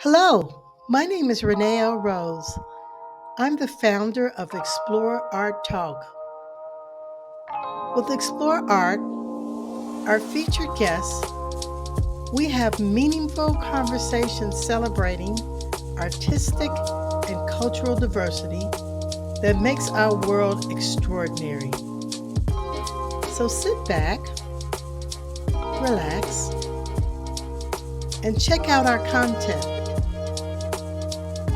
Hello, my name is Renee L. Rose. I'm the founder of Explore Art Talk. With Explore Art, our featured guests, we have meaningful conversations celebrating artistic and cultural diversity that makes our world extraordinary. So sit back, relax, and check out our content.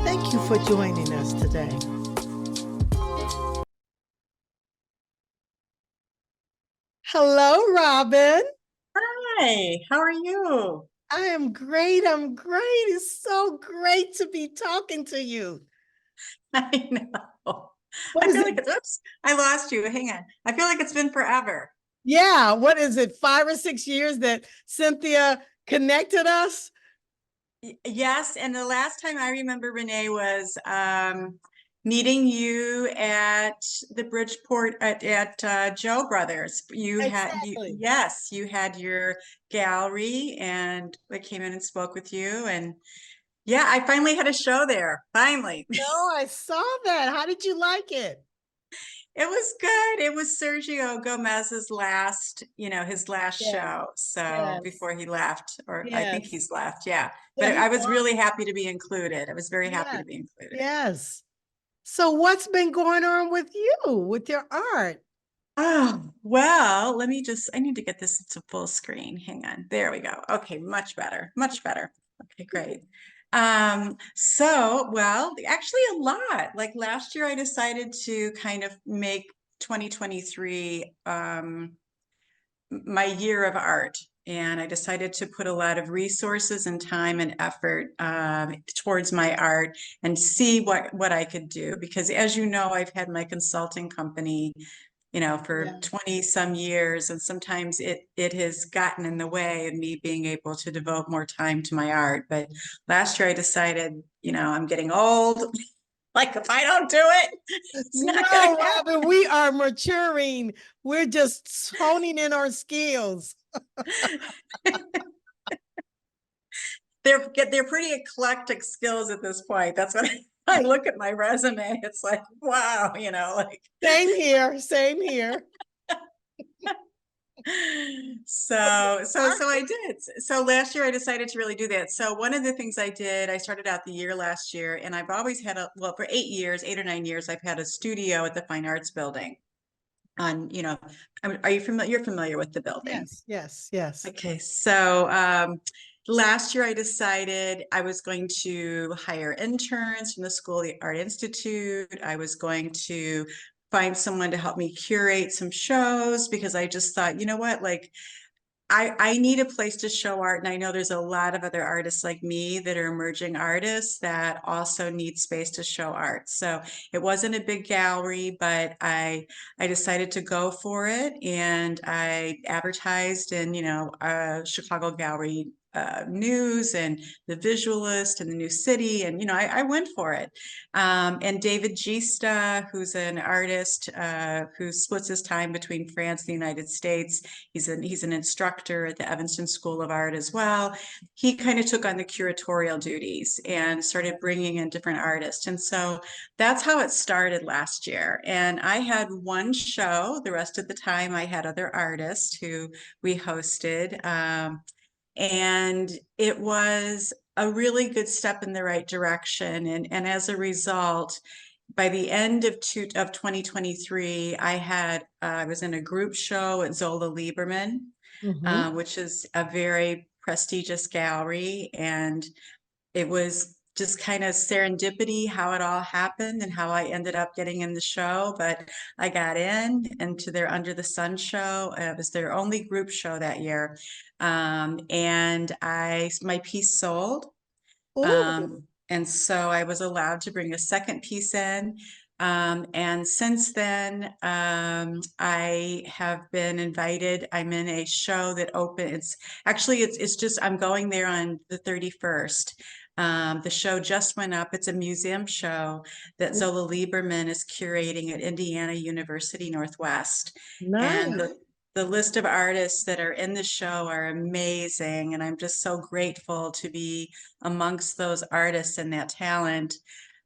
Thank you for joining us today. Hello, Robin. Hi, how are you? I am great. I'm great. It's so great to be talking to you. I know. What I is feel it? like oops, I lost you. Hang on. I feel like it's been forever. Yeah, what is it? 5 or 6 years that Cynthia connected us? Yes, and the last time I remember, Renee, was meeting you at the Bridgeport at Joe Brothers. Exactly. Yes, you had your gallery, and I came in and spoke with you, and yeah, I finally had a show there. Finally. No, I saw that. How did you like it? It was good. It was Sergio Gomez's his last Yes, show. So yes, before he left, or I think yes. he's left. Yeah. Yeah, But he I was was. really happy to be included. I was very happy Yeah, to be included. yes. So what's been going on with you, with your art? Oh, well, I need to get this to full screen. Hang on. There we go. Okay, much better. Much better. Okay, great. Actually a lot. Like last year I decided to kind of make 2023 my year of art. And I decided to put a lot of resources and time and effort towards my art and see what I could do. Because as you know, I've had my consulting company, for Yeah. 20 some years, and sometimes it has gotten in the way of me being able to devote more time to my art. But last year I decided, I'm getting old. Like if I don't do it, it's not gonna No, Robin, we are maturing. We're just honing in our skills. happen. They're pretty eclectic skills at this point. That's what I look at my resume. It's like, wow, like Same here, same here. But your so I art, did. So last year I decided to really do that. So one of the things I did, I started out the year last year, and I've always had for 8 years, 8 or 9 years, I've had a studio at the Fine Arts Building. Are you familiar? You're familiar with the building. yes, yes, yes. Okay, so last year I decided I was going to hire interns from the School of the Art Institute. I was going to find someone to help me curate some shows because I just thought, you know what, like I need a place to show art. And I know there's a lot of other artists like me that are emerging artists that also need space to show art. So it wasn't a big gallery, but I decided to go for it. And I advertised in, Chicago Gallery News and the Visualist and the New City. And, I went for it. And David Gista, who's an artist who splits his time between France and the United States. He's an instructor at the Evanston School of Art as well. He kind of took on the curatorial duties and started bringing in different artists. And so that's how it started last year. And I had one show. The rest of the time, I had other artists who we hosted. And it was a really good step in the right direction. And as a result, by the end of 2023, I was in a group show at Zola Lieberman, Mm-hmm. which is a very prestigious gallery, and it was just kind of serendipity how it all happened and how I ended up getting in the show. But I got into their Under the Sun show. It was their only group show that year, and my piece sold. Oh, And so I was allowed to bring a second piece in. And since then, I have been invited. I'm in a show that opens. Actually, it's just I'm going there on the 31st. The show just went up. It's a museum show that Zola Lieberman is curating at Indiana University Northwest. And nice. the list of artists that are in the show are amazing, and I'm just so grateful to be amongst those artists and that talent.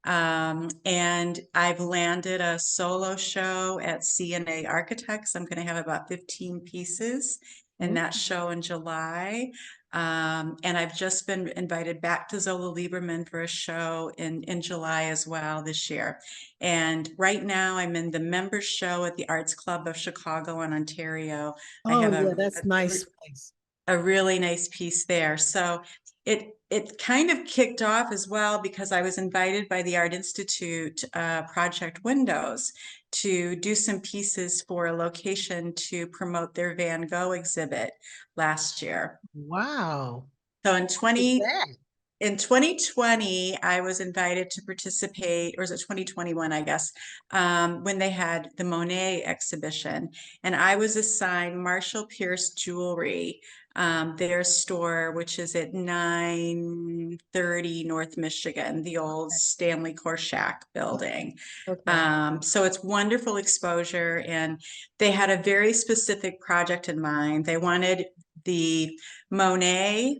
And I've landed a solo show at C&A Architects. I'm going to have about 15 pieces in Mm. that show in July. And I've just been invited back to Zola Lieberman for a show in July as well this year. And right now I'm in the members show at the Arts Club of Chicago and Ontario. I Oh have yeah, that's nice place. a really nice piece there. So it kind of kicked off as well because I was invited by the Art Institute Project Windows to do some pieces for a location to promote their Van Gogh exhibit last year. Wow. So Is that? in 2020, I was invited to participate, or was it 2021, I guess, when they had the Monet exhibition. And I was assigned Marshall Pierce Jewelry, their store, which is at 930 North Michigan, the old Stanley Korshak building. Okay. So it's wonderful exposure. And they had a very specific project in mind. They wanted the Monet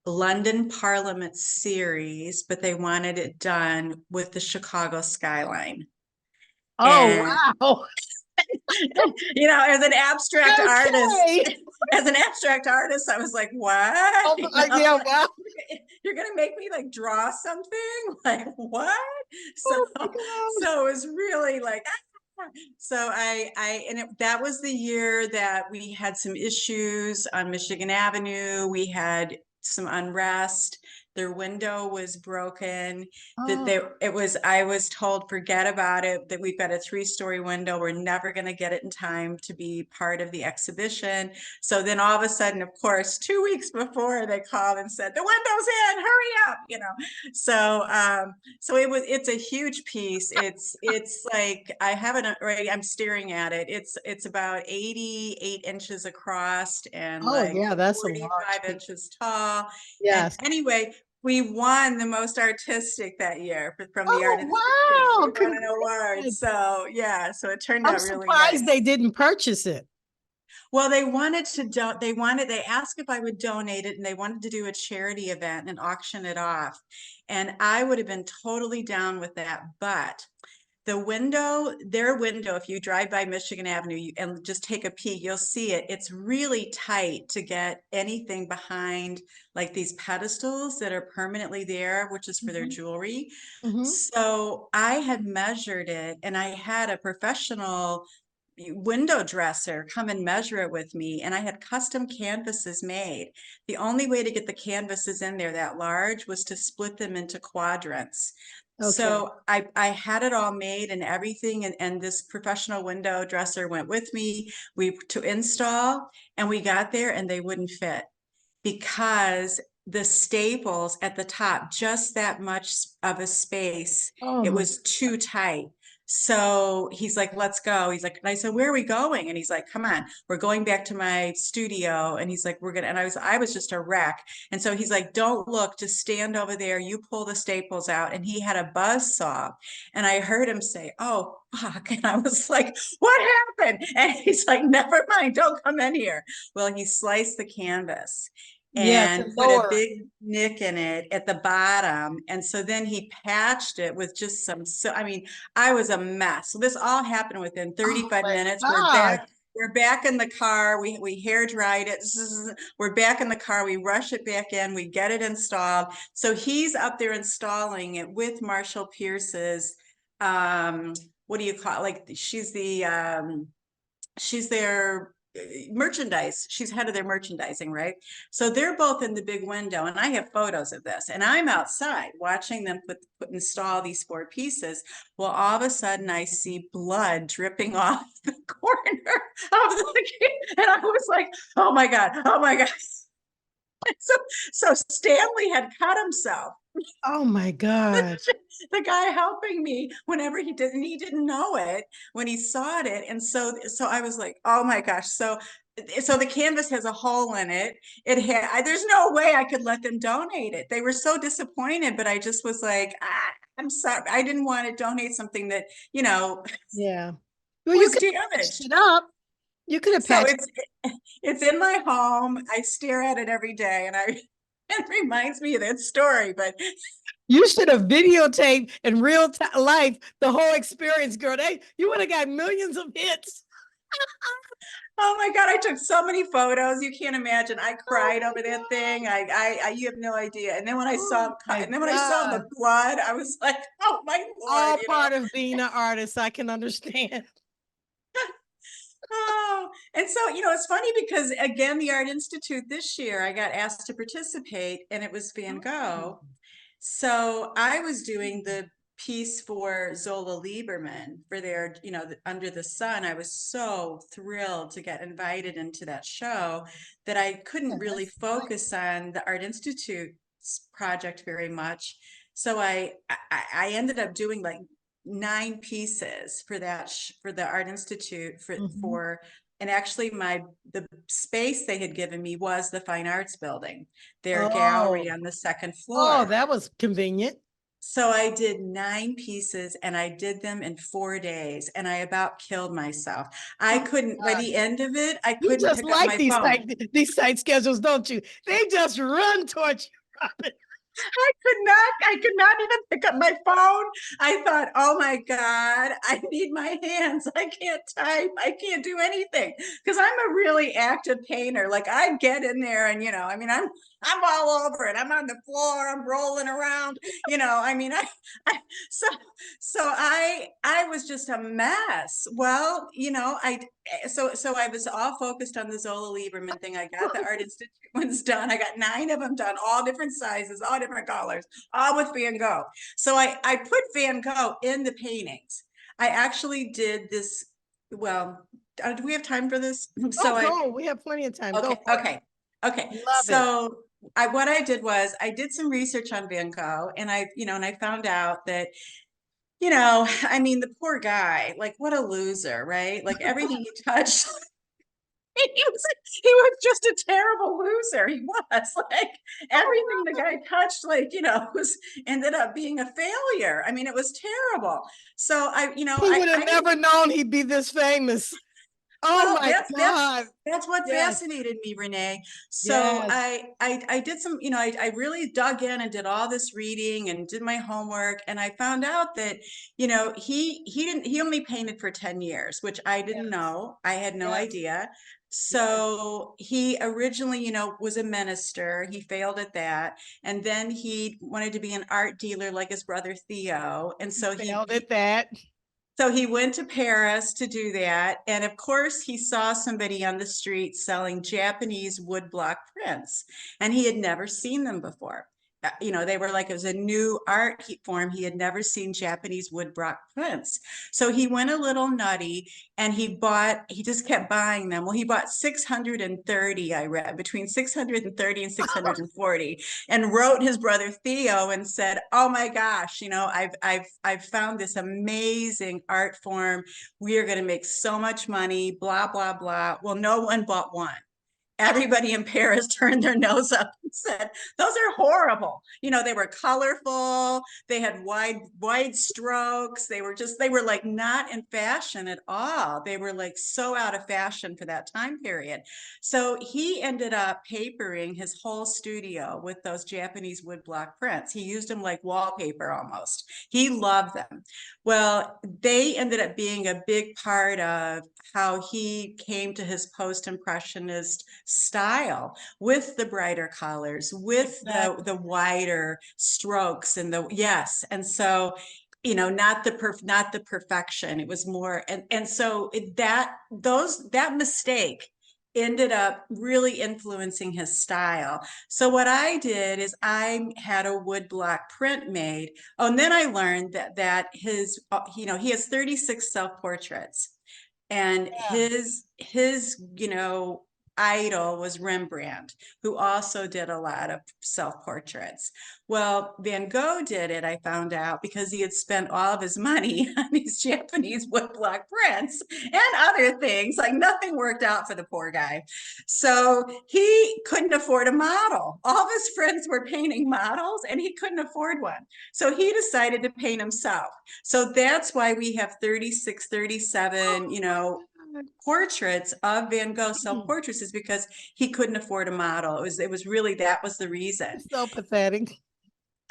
London Parliament series, but they wanted it done with the Chicago skyline. Oh And wow. as an abstract artist, Okay. I was like, what? Oh yeah, wow. You're gonna make me like draw something? Like what? So Oh my God. so it was really like so that was the year that we had some issues on Michigan Avenue. We had some unrest. Their window was broken. Oh, I was told, forget about it, that we've got a 3-story window. We're never going to get it in time to be part of the exhibition. So then all of a sudden, of course, 2 weeks before they called and said, the window's in, hurry up. So it's a huge piece. It's like I have it already. I'm staring at it. It's about 88 inches across and oh like yeah, that's a large 45 piece. inches tall. And Yes. anyway, we won the most artistic that year from the Art Institute. Oh We wow. won an award. Congrats. So yeah, so it turned I'm out really surprised nice. they didn't purchase it. Well, they asked if I would donate it and they wanted to do a charity event and auction it off. And I would have been totally down with that. But their window, if you drive by Michigan Avenue and just take a peek, you'll see it. It's really tight to get anything behind like these pedestals that are permanently there, which is for their Mhm. jewelry. Mhm. So I had measured it and I had a professional window dresser come and measure it with me, and I had custom canvases made. The only way to get the canvases in there that large was to split them into quadrants. Okay. So I had it all made and everything, and this professional window dresser went with me to install, and we got there and they wouldn't fit because the staples at the top, just that much of a space, Oh it my. was too tight. So he's like, let's go. He's like, and I said, where are we going? And he's like, come on, we're going back to my studio. And he's like, we're gonna, and I was just a wreck. And so he's like, don't look, just stand over there. You pull the staples out. And he had a buzz saw. And I heard him say, oh, fuck. And I was like, what happened? And he's like, never mind, don't come in here. Well, he sliced the canvas Yeah, to and put a lower. big nick in it at the bottom. And so then he patched it with just I mean, I was a mess. So this all happened within Oh 35 my minutes. God. We're back in the car. We hair dried it. We're back in the car. We rush it back in. We get it installed. So he's up there installing it with Marshall Pierce's, what do you call it? Like she's their merchandise. She's head of their merchandising, right? So they're both in the big window, and I have photos of this. And I'm outside watching them install these 4 pieces. Well, all of a sudden, I see blood dripping off the corner of the, and I was like, "Oh my god! Oh my god!" So, so Stanley had cut himself. Oh my God. The guy helping me whenever he didn't know it when he saw it. And so I was like, oh my gosh. So the canvas has a hole in it. There's no way I could let them donate it. They were so disappointed, but I just was like, I'm sorry. I didn't want to donate something that, Yeah. Well, you was could fix damaged. it up. You could have So patched. it's in my home. I stare at it every day, and it reminds me of that story. But You should have videotaped in real life the whole experience, girl. You would have got millions of hits. oh my God, I took so many photos. You can't imagine. I Oh cried over my that thing. You have no idea. And then when I saw God. him, Oh my and then when I saw God. the blood, I was like, oh my Lord, All part of being an artist. I can understand. Oh, and so, it's funny because again, the Art Institute this year, I got asked to participate and it was Van Oh, Gogh. So I was doing the piece for Zola Lieberman for their, Under the Sun. I was so thrilled to get invited into that show that I couldn't yeah, really that's nice. focus on the Art Institute's project very much. So I ended up doing like 9 pieces for for the Art Institute Mhm. for and actually the space they had given me was the Fine Arts Building, their Oh, gallery on the second oh, floor. that was convenient. So I did 9 pieces and I did them in 4 days and I about killed myself. I Oh couldn't, by God. the end of it, I You couldn't just pick up like my phone. these site schedules, don't you? They just run towards you, Robin. I could not even pick up my phone. I thought, oh my God, I need my hands. I can't type. I can't do anything because I'm a really active painter. Like I get in there and, I'm all over it. I'm on the floor. I'm rolling around, I so, I was just a mess. Well, so I was all focused on the Zola Lieberman thing. I got the Art Institute ones done. I got 9 of them done, all different sizes, all different colors, all with Van Gogh. So I put Van Gogh in the paintings. I actually did this. Well, do we have time for this? Oh, So go. We have plenty of time. Go okay, for it. okay, okay. Love it. So what I did was I did some research on Van Gogh, and I found out that I mean, the poor guy, like what a loser, right? Like everything he touched, he was just a terrible loser. He was like everything the guy touched, was ended up being a failure. I mean, it was terrible. So He would have I didn't. never known he'd be this famous. Oh Well, my God. that's what Yes. fascinated me, Renee. So Yes. I did some, I really dug in and did all this reading and did my homework, and I found out that, he only painted for 10 years, which I didn't Yes. know. I had no Yes. idea. Yes. So he originally, was a minister. He failed at that. And then he wanted to be an art dealer like his brother Theo. And He so failed at that. so he went to Paris to do that. And of course, he saw somebody on the street selling Japanese woodblock prints, and he had never seen them before. They were like, it was a new art form. He had never seen Japanese woodblock prints. So he went a little nutty and he just kept buying them. Well, he bought 630, I read, between 630 and 640, and wrote his brother Theo and said, "Oh my gosh, I've found this amazing art form. We are going to make so much money, blah blah blah." Well, no one bought one. Everybody in Paris turned their nose up and said, "Those are horrible." They were colorful, they had wide strokes, they were like not in fashion at all. They were like so out of fashion for that time period. So he ended up papering his whole studio with those Japanese woodblock prints. He used them like wallpaper almost. He loved them. Well, they ended up being a big part of how he came to his post-impressionist style, with the brighter colors, with the Exactly. wider strokes, and the yes. And so, not the perfection. It was more, and so that mistake ended up really influencing his style. So what I did is I had a woodblock print made. Oh, and then I learned that his, he has 36 self-portraits, and Yeah. his idol was Rembrandt, who also did a lot of self-portraits. Well, Van Gogh did it, I found out, because he had spent all of his money on these Japanese woodblock prints and other things. Like nothing worked out for the poor guy. So he couldn't afford a model. All of his friends were painting models and he couldn't afford one. So he decided to paint himself. So that's why we have 36, 37, portraits of Van Gogh, self-portraits, is because he couldn't afford a model. It was really, that was the reason. So pathetic.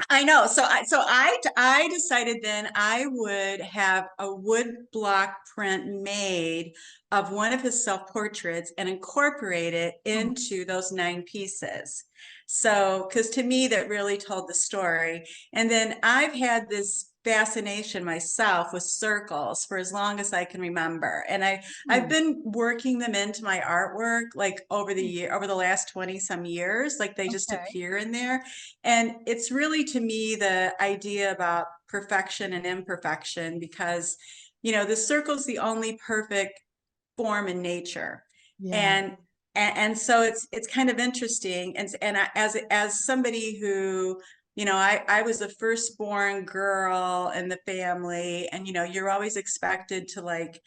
I know. So I decided then I would have a wood block print made of one of his self-portraits and incorporate it into those 9 pieces. So, because to me that really told the story. And then I've had this fascination myself with circles for as long as I can remember. And I've been working them into my artwork like over the last 20 some years, like they just Okay. appear in there. And it's really, to me, the idea about perfection and imperfection, because, the circle's the only perfect form in nature. Yeah. And so it's kind of interesting. As somebody who, I was the firstborn girl in the family, and, you're always expected to, like,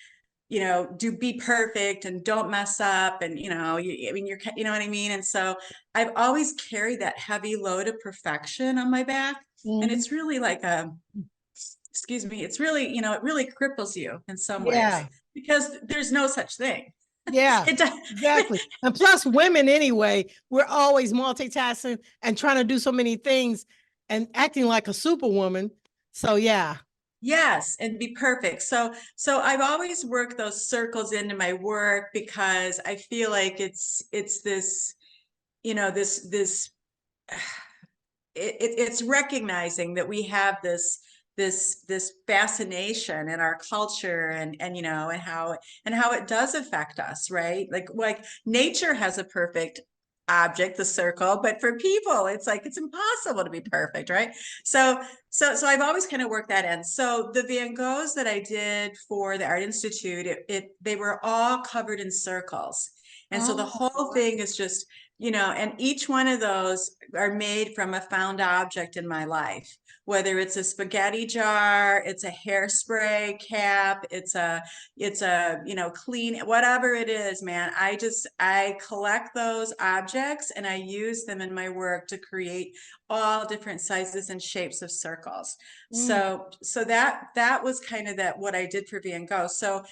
be perfect and don't mess up. And, I mean, you know what I mean? And so I've always carried that heavy load of perfection on my back. And Mhm. it's really like excuse me, it's really, it really cripples you in some ways Yeah. because there's no such thing. Yeah. It does. Exactly. And plus, women anyway, we're always multitasking and trying to do so many things and acting like a superwoman. So yeah. Yes, and be perfect. So I've always worked those circles into my work because I feel like it's this, this it's recognizing that we have this fascination in our culture, and and how it does affect us, right? Like nature has a perfect object, the circle, but for people it's like it's impossible to be perfect, right? So I've always kind of worked that in. So the Van Goghs that I did for the Art Institute, they were all covered in circles, and so the Oh, whole thing is just, and each one of those are made from a found object in my life, whether it's a spaghetti jar, it's a hairspray cap, it's a clean, whatever it is, man. I collect those objects and I use them in my work to create all different sizes and shapes of circles. So that was kind of that what I did for Van Gogh. So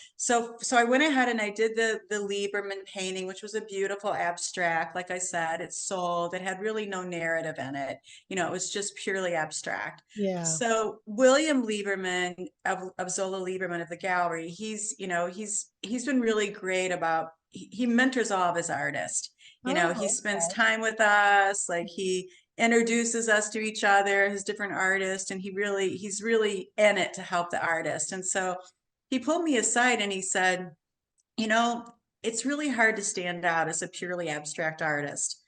I went ahead and I did the Lieberman painting, which was a beautiful abstract. Like I said, it sold. It had really no narrative in it. It was just purely abstract. yeah. So William Lieberman of Zola Lieberman of the gallery, he's been really great about, he mentors all of his artists. He Oh, spends okay. time with us, like he introduces us to each other, his different artists, and he's really in it to help the artist. And so he pulled me aside and he said, you know, it's really hard to stand out as a purely abstract artist.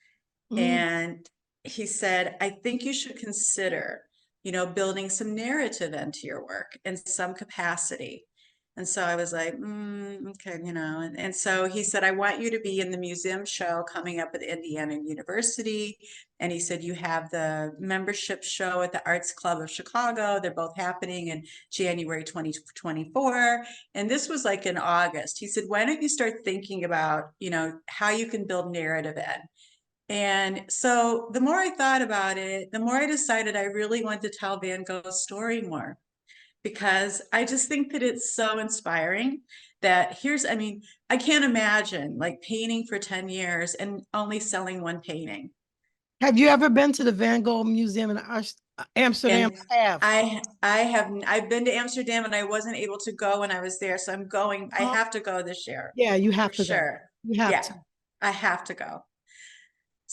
Mm, And he said, I think you should consider, building some narrative into your work in some capacity. And so I was like, okay, and so he said, I want you to be in the museum show coming up at Indiana University. And he said, you have the membership show at the Arts Club of Chicago. They're both happening in January 2024. And this was like in August. He said, why don't you start thinking about, how you can build narrative in? And so the more I thought about it, the more I decided I really wanted to tell Van Gogh's story more, because I just think that it's so inspiring that I mean, I can't imagine like painting for 10 years and only selling one painting. have you ever been to the Van Gogh Museum in Amsterdam? And I have. I've been to Amsterdam and I wasn't able to go when I was there. So I Oh, have to go this year yeah, you for have to go. sure. You have Yeah, to. I have to go.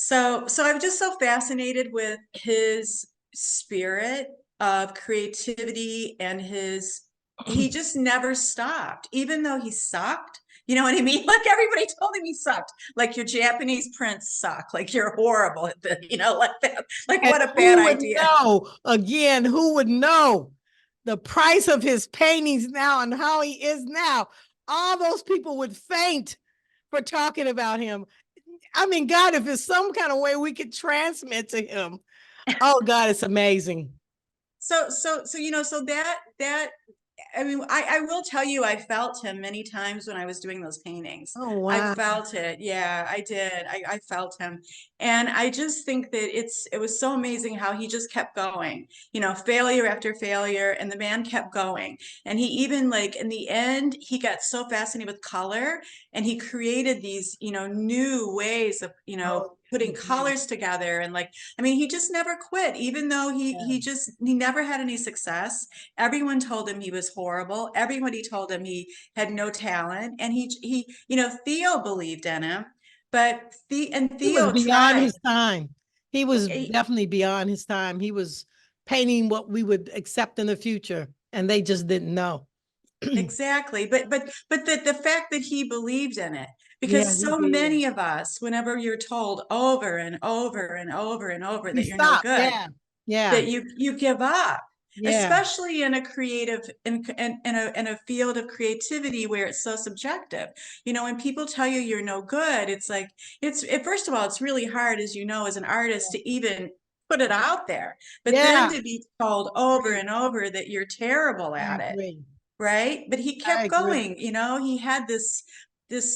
So I'm just so fascinated with his spirit of creativity and he just never stopped, even though he sucked. You know what I mean? Like everybody told him he sucked. Like your Japanese prints suck. Like you're horrible at the, like that. Like And what a bad who would idea. know? Again, who would know the price of his paintings now and how he is now? All those people would faint for talking about him. I mean, God, if there's some kind of way we could transmit to him, oh God, it's amazing. So that I mean, I will tell you, I felt him many times when I was doing those paintings. Oh, I wow. felt it. Yeah, I did. I felt him. And I just think that it was so amazing how he just kept going, failure after failure. And the man kept going. And he even like in the end, he got so fascinated with color and he created these, new ways of, Oh, he putting did. colors together. And like, I mean, he just never quit, even though Yeah. he never had any success. Everyone told him he was horrible. Everybody told him he had no talent. And Theo believed in him, but He was Theo beyond tried. his time. He was Eh, definitely beyond his time. He was painting what we would accept in the future, and they just didn't know. Exactly. But the fact that he believed in it, Yeah, because he so did. many of us, whenever you're told over and over and over and over You that you're no stop. good, Yeah. Yeah. that you give up, Yeah. especially in a creative in a field of creativity where it's so subjective. When people tell you you're no good, it's like first of all, it's really hard, as as an artist to even put it out there. But then Yeah. to be told I over agree. and over that you're terrible I at it, agree. right? But he I kept agree. going. He had this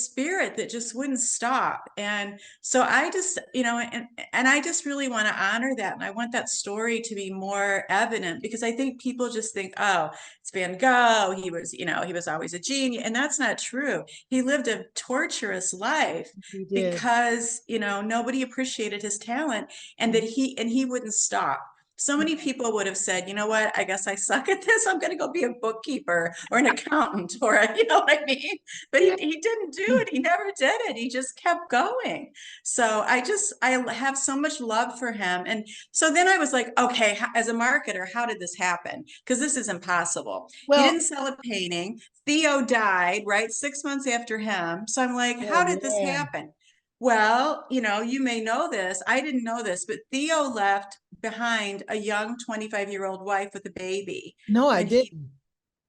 spirit that just wouldn't stop. And so I just, and I just really want to honor that. And I want that story to be more evident, because I think people just think, oh, it's Van Gogh. He was always a genius. And that's not true. He lived a torturous life He did. because, nobody appreciated his talent, and that he wouldn't stop. So many people would have said, you know what, I guess I suck at this. I'm going to go be a bookkeeper or an accountant or you know what I mean? But Yeah. he didn't do it. He never did it. He just kept going. So I have so much love for him. And so then I was like, okay, as a marketer, how did this happen? Because this is impossible. He Well, didn't sell a painting. Theo died, right? 6 months after him. So I'm like, oh how did this yeah. happen? Well, you may know this. I didn't know this, but Theo left behind a young 25-year-old wife with a baby No, I when he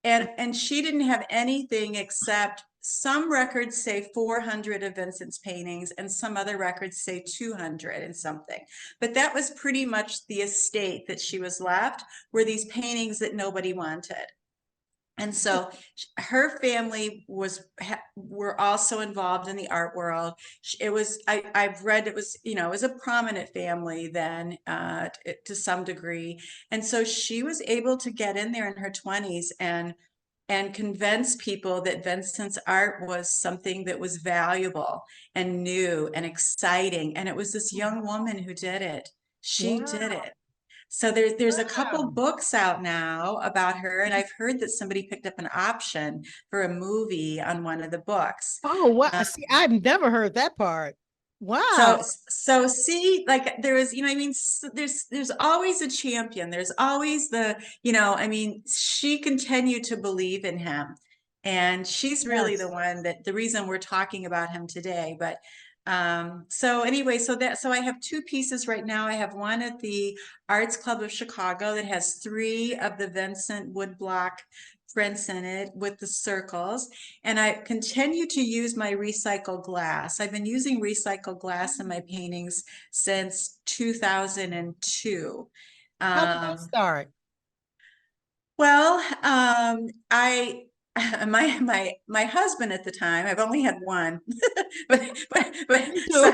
didn't. and she didn't have anything except some records say 400 of Vincent's paintings and some other records say 200 and something. But that was pretty much the estate that she was left, were these paintings that nobody wanted. And so her family were also involved in the art world. It was I've read it was it was a prominent family then, to some degree. And so she was able to get in there in her 20s and convince people that Vincent's art was something that was valuable and new and exciting. And it was this young woman who did it. She did Wow. it. So there's a couple Wow. books out now about her, and I've heard that somebody picked up an option for a movie on one of the books. Oh, what? Uh, See, I've never heard that part. Wow. so see, like there is, I mean, there's always a champion. There's always I mean, she continued to believe in him, and she's really the Yes. one that the reason we're talking about him today. But so anyway, so I have two pieces right now. I have one at the Arts Club of Chicago that has three of the Vincent woodblock prints in it with the circles. And I continue to use my recycled glass. I've been using recycled glass in my paintings since 2002. How did that Um, start? well, I my husband at the time, I've only had one, but Me too. so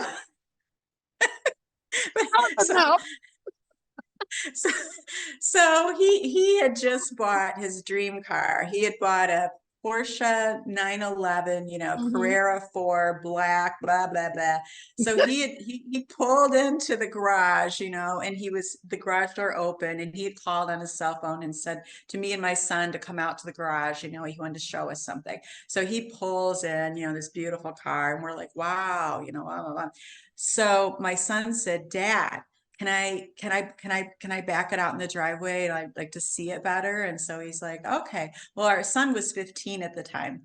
but, But so no. so, so he had just bought his dream car. He had bought a Porsche 911, Hmm. Carrera 4, black, blah blah blah. So he pulled into the garage, and he was the garage door open, and he had called on his cell phone and said to me and my son to come out to the garage. He wanted to show us something. So he pulls in, this beautiful car, and we're like, wow, blah, blah, blah. So my son said, Dad, can I back it out in the driveway? And I'd like to see it better. And so he's like, okay. Well, our son was 15 at the time.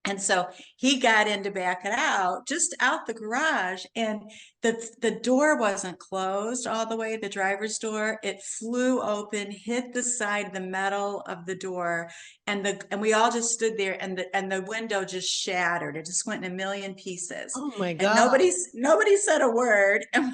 And so he got in to back it out, just out the garage, and the door wasn't closed all the way, the driver's door. It flew open, hit the side, the metal of the door, and we all just stood there, and the window just shattered. It just went in a million pieces, Oh my and God. nobody said a word. And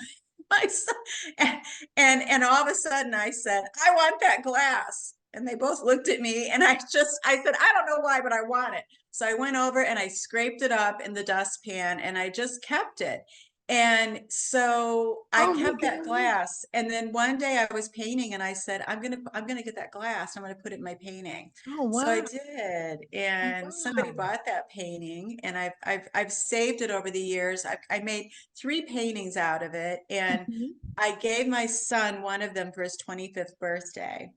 my son, and all of a sudden I said, I want that glass. And they both looked at me, and I said, I don't know why, but I want it. So I went over and I scraped it up in the dustpan, and I just kept it. And so I Oh my kept that God. glass. And then one day I was painting, and I said, I'm gonna get that glass. I'm gonna put it in my painting. Oh So I wow. did, and somebody Wow. bought that painting, and I've saved it over the years. I made 3 paintings out of it, and Mhm. I gave my son one of them for his 25th birthday.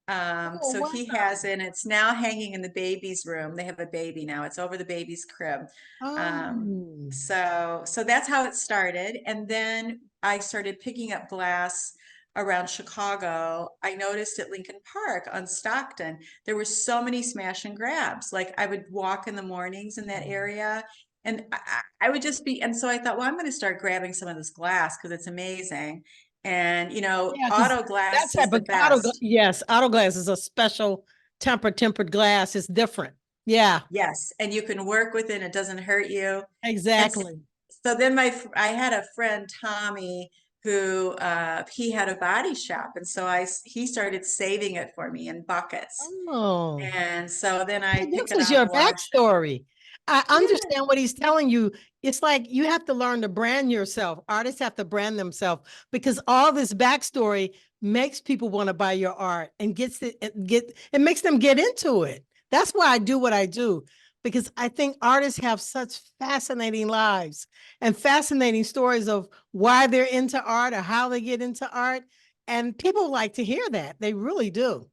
Oh So he wow. has it, and it's now hanging in the baby's room. They have a baby now. It's over the baby's crib. Oh. So that's how it started. And then I started picking up glass around Chicago. I noticed at Lincoln Park on Stockton, there were so many smash and grabs. Like I would walk in the mornings in that area, and I would just be, and so I thought, well, I'm going to start grabbing some of this glass because it's amazing. And, Yeah, because auto that glass is type the of best. yes, auto glass is a special tempered glass. It's different. Yeah, Yes, and you can work with it. It doesn't hurt you. And exactly. so then I had a friend, Tommy, who he had a body shop, and so he started saving it for me in buckets. Oh. And so then I See, pick this it is out your and wash. backstory. I Yeah. understand what he's telling you. It's like you have to learn to brand yourself. Artists have to brand themselves because all this backstory makes people want to buy your art and it makes them get into it. That's why I do what I do because I think artists have such fascinating lives and fascinating stories of why they're into art or how they get into art. And people like to hear that. They really do.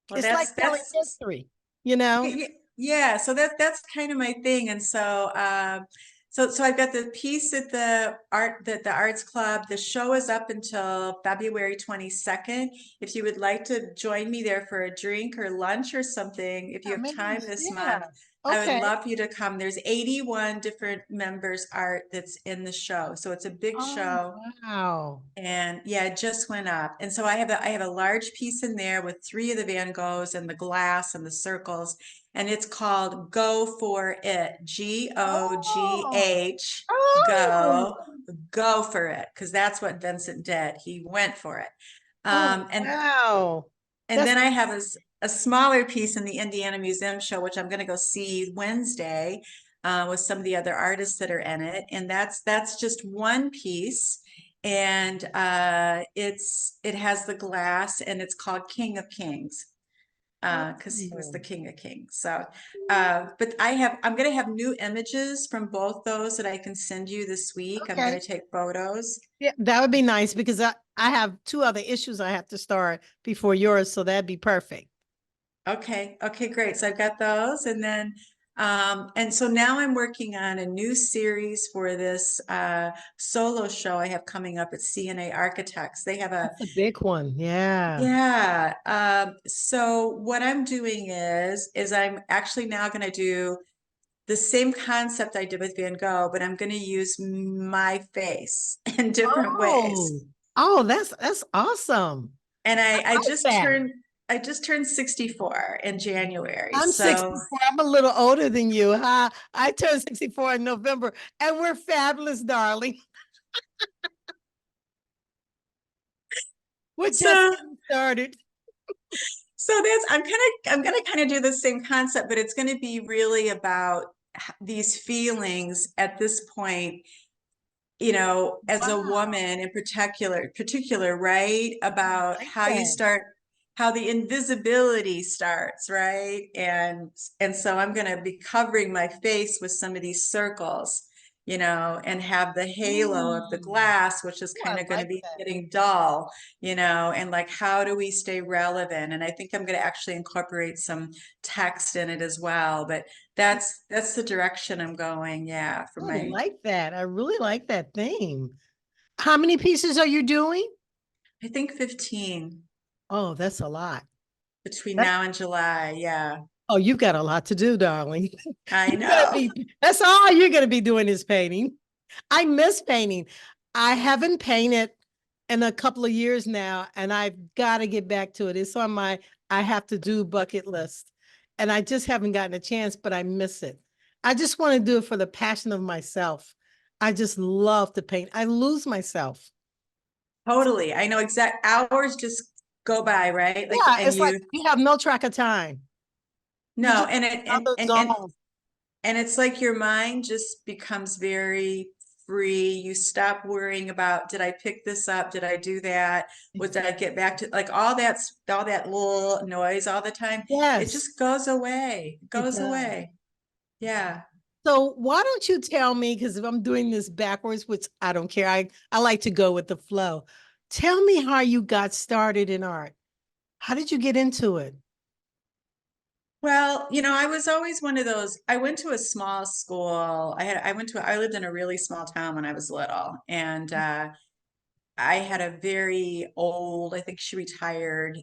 Well, It's like telling that's history, you know? yeah, so that's kind of my thing. And so so I've got the piece at the Arts Club. The show is up until February 22nd. If you would like to join me there for a drink or lunch or something, if you Yeah, have maybe, time this month, yeah. I would Okay. love for you to come. There's 81 different members art that's in the show. So it's a big Oh, show. wow. And yeah, it just went up. And so I have a large piece in there with 3 of the Van Goghs and the glass and the circles. And it's called Go for It. Oh, Gogh. oh, Go. Go for it. Because that's what Vincent did. He went for it. oh, And wow. and That's then I have a smaller piece in the Indiana Museum show, which I'm going to go see Wednesday with some of the other artists that are in it. And that's just one piece. And it has the glass, and it's called King of Kings because he was oh, the King of Kings. So, but I'm going to have new images from both those that I can send you this week. I'm going okay. to take photos. Yeah, that would be nice because I have 2 other issues I have to start before yours, so that'd be perfect. Okay, okay, great. So I've got those, and then and so now I'm working on a new series for this solo show I have coming up at CNA Architects. They have a That's a big one. Yeah. yeah. So what I'm doing is I'm actually now going to do the same concept I did with Van Gogh, but I'm going to use my face in different ways. Oh, oh, that's awesome. And I Like just that. turned 64 in January. I'm So 64. I'm a little older than you. Huh? I turned 64 in November, and we're fabulous, darling. We're just so getting started. so that's I'm gonna kind of do the same concept, but it's going to be really about these feelings at this point, as a Wow. woman in particular, right? About Like how you that. start, how the invisibility starts, right? And so I'm going to be covering my face with some of these circles, and have the halo of the Mm. glass, which is Oh, kind I of going to like be that. getting dull, and like, how do we stay relevant? And I think I'm going to actually incorporate some text in it as well, but that's the direction I'm going, yeah, for I my, like that. I really like that theme. How many pieces are you doing? I think 15 Oh, that's a lot. between That's now and July. Yeah, oh, you got a lot to do, darling. I You're gonna know. be that's all you're gonna be doing is painting. I miss painting. I haven't painted in a couple of years now, and I've got to get back to it. It's on my I have to do bucket list. And I just haven't gotten a chance, but I miss it. I just want to do it for the passion of myself. I just love to paint. I lose myself. Totally. I know exact hours just go by, right? Like, Yeah, and it's like you you have no track of time. You no, just and it another zone. and it's like your mind just becomes very free. You stop worrying about, did I pick this up? Did I do that? What did I get back to? Like all that little noise all the time. It Yes, just goes away. It it goes does. away. Yeah. So why don't you tell me, because if I'm doing this backwards, which I don't care, I like to go with the flow. Tell me how you got started in art. How did you get into it? Well, I was always one of those. I went to a small school. I lived in a really small town when I was little, and I had a very old, I think she retired.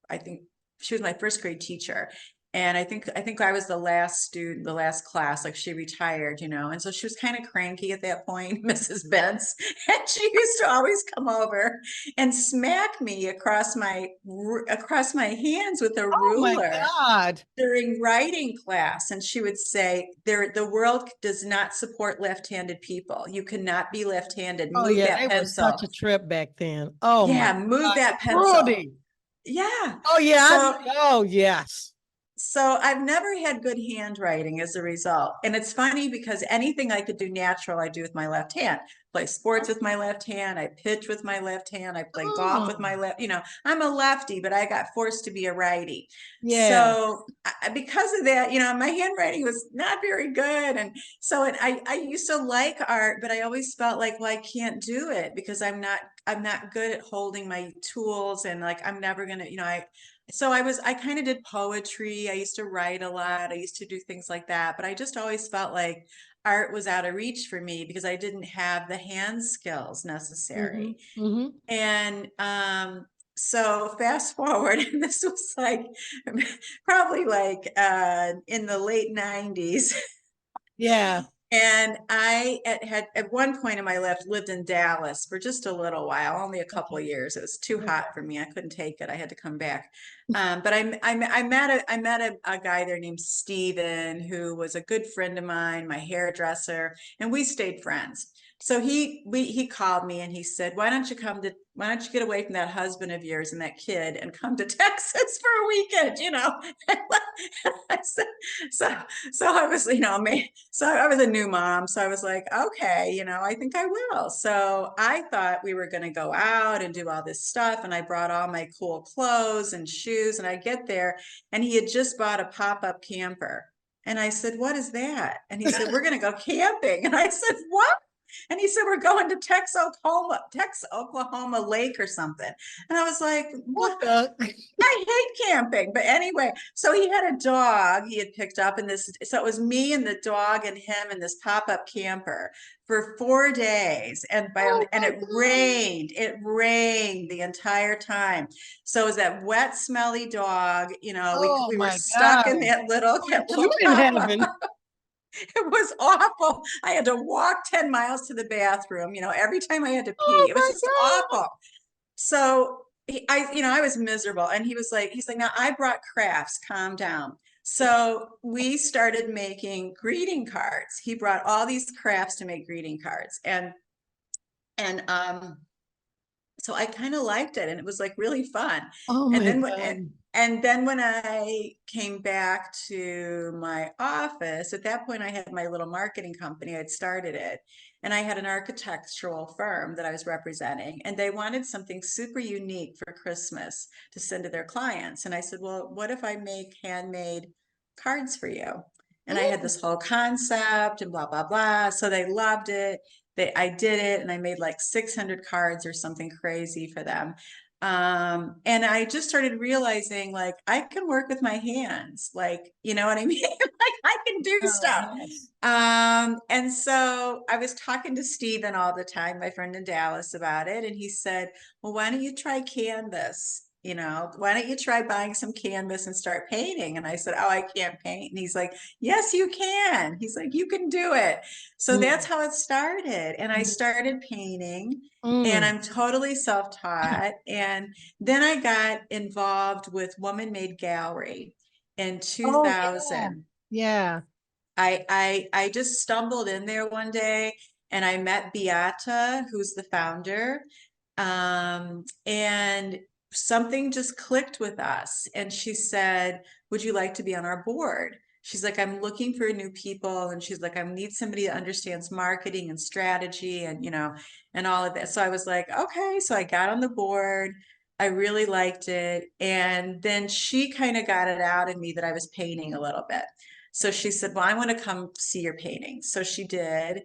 I think she was my first grade teacher. And I think I was the last student, the last class, like she retired, and so she was kind of cranky at that point, Mrs. Bentz. And she used to always come over and smack me across my hands with a Oh my ruler God. during writing class. And she would say, the world does not support left-handed people. You cannot be left-handed. Oh Move yeah, that they were pencil. such a trip back then. Oh my Yeah, move God, the that pencil. cruelty. Yeah. Oh yeah, So oh yes. so I've never had good handwriting as a result. And it's funny because anything I could do natural, I do with my left hand. Play sports with my left hand. I pitch with my left hand. I play golf with Oh, my left. I'm a lefty, but I got forced to be a righty. yeah. So because of that, my handwriting was not very good. And so I used to like art, but I always felt like, well, I can't do it because I'm not good at holding my tools, and like I'm never gonna, I kind of did poetry. I used to write a lot. I used to do things like that, but I just always felt like art was out of reach for me because I didn't have the hand skills Mm-hmm. necessary. Mm-hmm. And so fast forward, and this was like probably like in the late 90s. Yeah. And I had at one point in my life lived in Dallas for just a little while, only a couple of Okay. years. It was too hot Okay. for me. I couldn't take it. I had to come back. But I met a guy there named Steven, who was a good friend of mine, my hairdresser, and we stayed friends. So he called me and he said, why don't you get away from that husband of yours and that kid and come to Texas for a weekend, I said, so so I was, so I was a new mom. So I was like, okay, I think I will. So I thought we were going to go out and do all this stuff. And I brought all my cool clothes and shoes. And I get there and he had just bought a pop-up camper. And I said, what is that? And he said, we're going to go camping. And I said, what? And he said, we're going to Oklahoma Lake or something. And I was like, what? What the? I hate camping. But anyway, so he had a dog he had picked up in this. So it was me and the dog and him in this pop-up camper for 4 days. Oh And my it God. rained. It rained the entire time. So it was that wet, smelly dog. Oh We were my stuck in God. that You little in pop-up. heaven. It was awful. I had to walk 10 miles to the bathroom, every time I had to pee. Oh It was my just God. awful. So I was miserable. And he's like, now I brought crafts, calm down. So we started making greeting cards. He brought all these crafts to make greeting cards. And so I kind of liked it, and it was like really fun. Oh And my then God. and then when I came back to my office, at that point I had my little marketing company. I'd started it, and I had an architectural firm that I was representing, and they wanted something super unique for Christmas to send to their clients. And I said, well, what if I make handmade cards for you? And I had Mm. this whole concept and blah blah blah. So they loved it. I did it, and I made like 600 cards or something crazy for them. And I just started realizing, like, I can work with my hands, like, you know what I mean? Like I can do Oh, stuff. yes. And so I was talking to Steven all the time, my friend in Dallas, about it. And he said, well, why don't you try canvas? Why don't you try buying some canvas and start painting? And I said, oh, I can't paint. And he's like, yes, you can. He's like, you can do it. So that's Mm. how it started. And I started painting, and Mm. I'm totally self-taught. And then I got involved with Woman Made Gallery in Oh yeah. 2000. Yeah. I just stumbled in there one day and I met Beata, who's the founder. And something just clicked with us. And she said, would you like to be on our board? She's like, I'm looking for new people. And she's like, I need somebody that understands marketing and strategy and, and all of that. So I was like, okay. So I got on the board. I really liked it. And then she kind of got it out in me that I was painting a little bit. So she said, well, I want to come see your painting. So she did.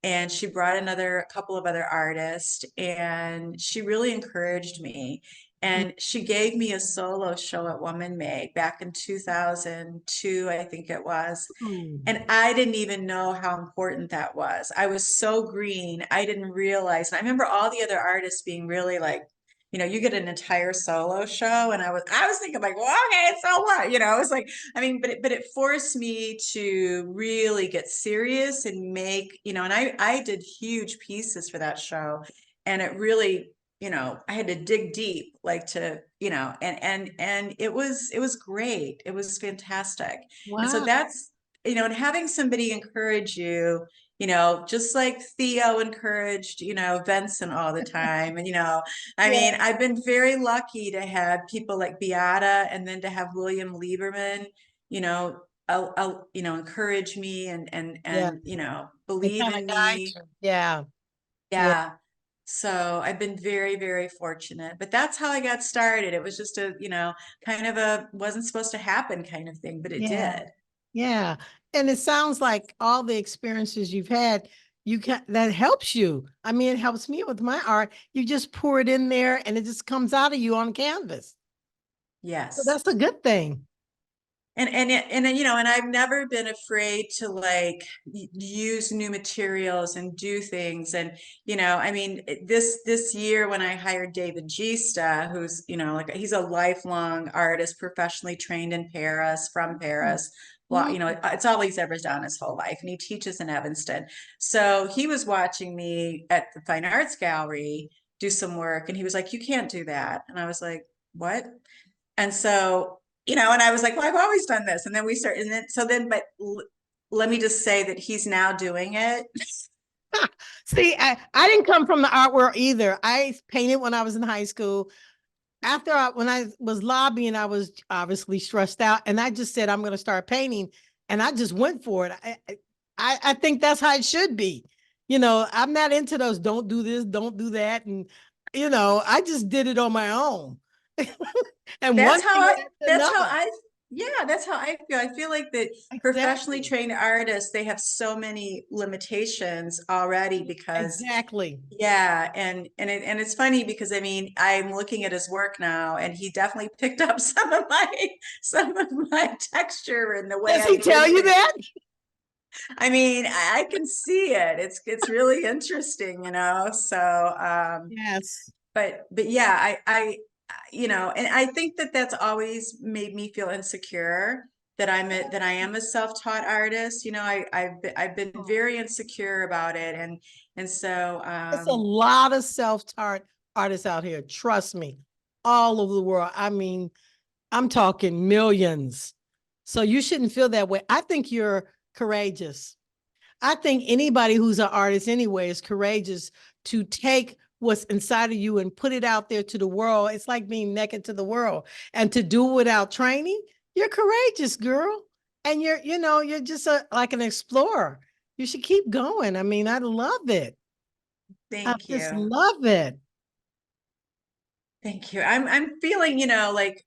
And she brought a couple of other artists, and she really encouraged me. And she gave me a solo show at Woman Mag back in 2002, I think it was. Ooh. And I didn't even know how important that was. I was so green. I didn't realize. And I remember all the other artists being really like, you get an entire solo show. And I was thinking like, well, okay, so what? It was like, I mean, but it forced me to really get serious and make, and I did huge pieces for that show. And it really, I had to dig deep, like to, and it was great. It was fantastic. And so Wow. that's, and having somebody encourage you, just like Theo encouraged, Vincent all the time. And, I Yeah. mean, I've been very lucky to have people like Beata, and then to have William Lieberman, you know, encourage me Yeah. and, They believe kind of in guide me. you. Yeah. Yeah. Yeah. So I've been very, very fortunate, but that's how I got started. It was just a, kind of wasn't supposed to happen kind of thing, but it Yeah. did. Yeah. And it sounds like all the experiences you've had, that helps you. I mean, it helps me with my art. You just pour it in there and it just comes out of you on canvas. So Yes. that's a good thing. And I've never been afraid to like use new materials and do things. And I mean, this year when I hired David Gista, who's like he's a lifelong artist, professionally trained in Paris, from Paris. Well, Mm. it's all he's ever done his whole life, and he teaches in Evanston. So he was watching me at the Fine Arts Gallery do some work, and he was like, "You can't do that," and I was like, "What?" And so, and I was like, well, I've always done this. And then we started, and then, so then, but let me just say that he's now doing it. See, I didn't come from the art world either. I painted when I was in high school. When I was lobbying, I was obviously stressed out, and I just said I'm going to start painting, and I just went for it. I think that's how it should be. I'm not into those don't do this, don't do that, and I just did it on my own. And one That's how thing I, led to that's how another. I, yeah, that's how I feel. I feel like that professionally Exactly. trained artists, they have so many limitations already because Exactly. yeah, and it's funny because I mean I'm looking at his work now, and he definitely picked up some of my texture and the way Does I he tell did you things. that? I mean, I can see it. It's really interesting, So, Yes. but yeah, and I think that that's always made me feel insecure that I am a self-taught artist. I've been very insecure about it, and so It's a lot of self-taught artists out here. Trust me, all over the world. I mean, I'm talking millions. So you shouldn't feel that way. I think you're courageous. I think anybody who's an artist anyway is courageous to take what's inside of you and put it out there to the world. It's like being naked to the world, and to do it without training. You're courageous, girl. And you're just like an explorer. You should keep going. I mean, I love it. I thank just you. love it. Thank you. I'm feeling, like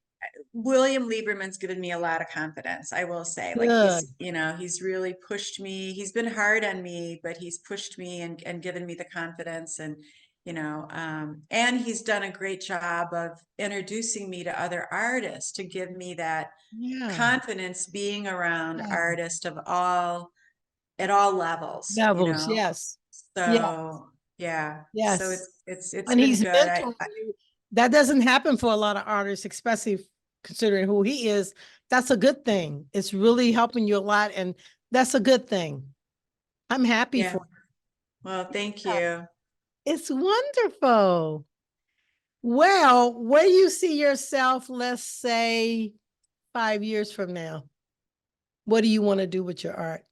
William Lieberman's given me a lot of confidence, I will say. Like Good. he's really pushed me. He's been hard on me, but he's pushed me and given me the confidence, and he's done a great job of introducing me to other artists to give me that Yeah. confidence being around Yeah. artists at all levels. Devils. Yes. Yeah. So yeah, so Yes. it's And been he's good. mentoring you. That doesn't happen for a lot of artists, especially considering who he is. That's a good thing. It's really helping you a lot, and that's a good thing. I'm happy Yeah. for Well, thank you. you. It's wonderful. Well, where do you see yourself, let's say 5 years from now? What do you want to do with your art?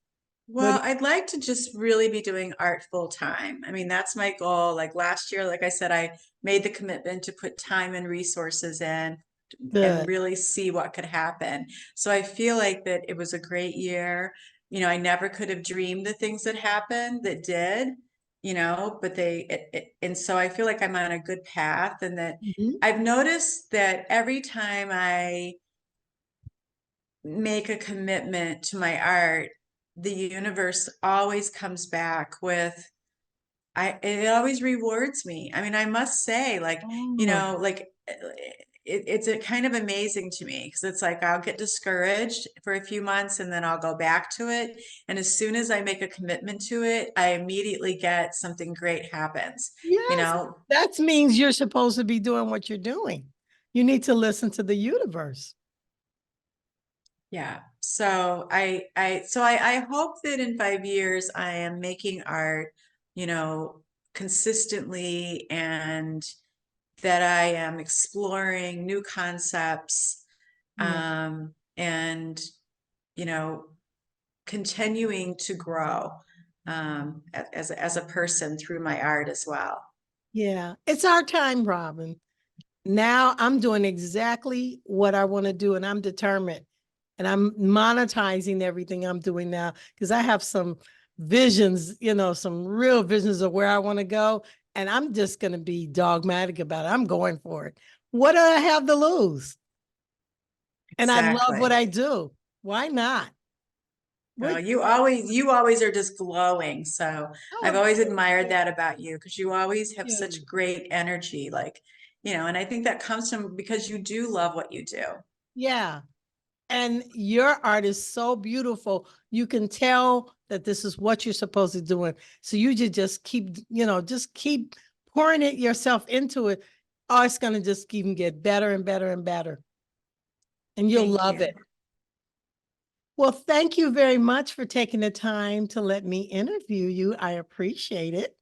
What? Well, I'd like to just really be doing art full time. I mean, that's my goal. Like last year, like I said, I made the commitment to put time and resources in and Good. really see what could happen. So I feel like that it was a great year. I never could have dreamed the things that happened that did, but and so I feel like I'm on a good path, and that Mhm. I've noticed that every time I make a commitment to my art, the universe always comes back with it always rewards me. I mean, I must say, like, Oh, like it's a kind of amazing to me because it's like I'll get discouraged for a few months and then I'll go back to it. And as soon as I make a commitment to it, I immediately get something great happens, you yes. know? That means you're supposed to be doing what you're doing. You need to listen to the universe. Yeah. So I hope that in 5 years I am making art, you know, consistently, and that I am exploring new concepts, Yeah. and, you know, continuing to grow, as a person through my art as well. Yeah. It's our time, Robin. Now I'm doing exactly what I want to do, and I'm determined. And I'm monetizing everything I'm doing now because I have some visions, some real visions of where I want to go. And I'm just going to be dogmatic about it. I'm going for it. What do I have to lose? And I love what Exactly. I do. Why not? What? You always are just glowing. So I've Oh, always thank admired you. that about you, because you always have such You. great energy, like, and I think that comes from because you do love what you do. Yeah. And your art is so beautiful. You can tell that this is what you're supposed to do. Doing. So you just keep, just keep pouring it yourself into it. Oh, it's going to just even get better and better and better. And you'll Thank love you. it. Well, thank you very much for taking the time to let me interview you. I appreciate it.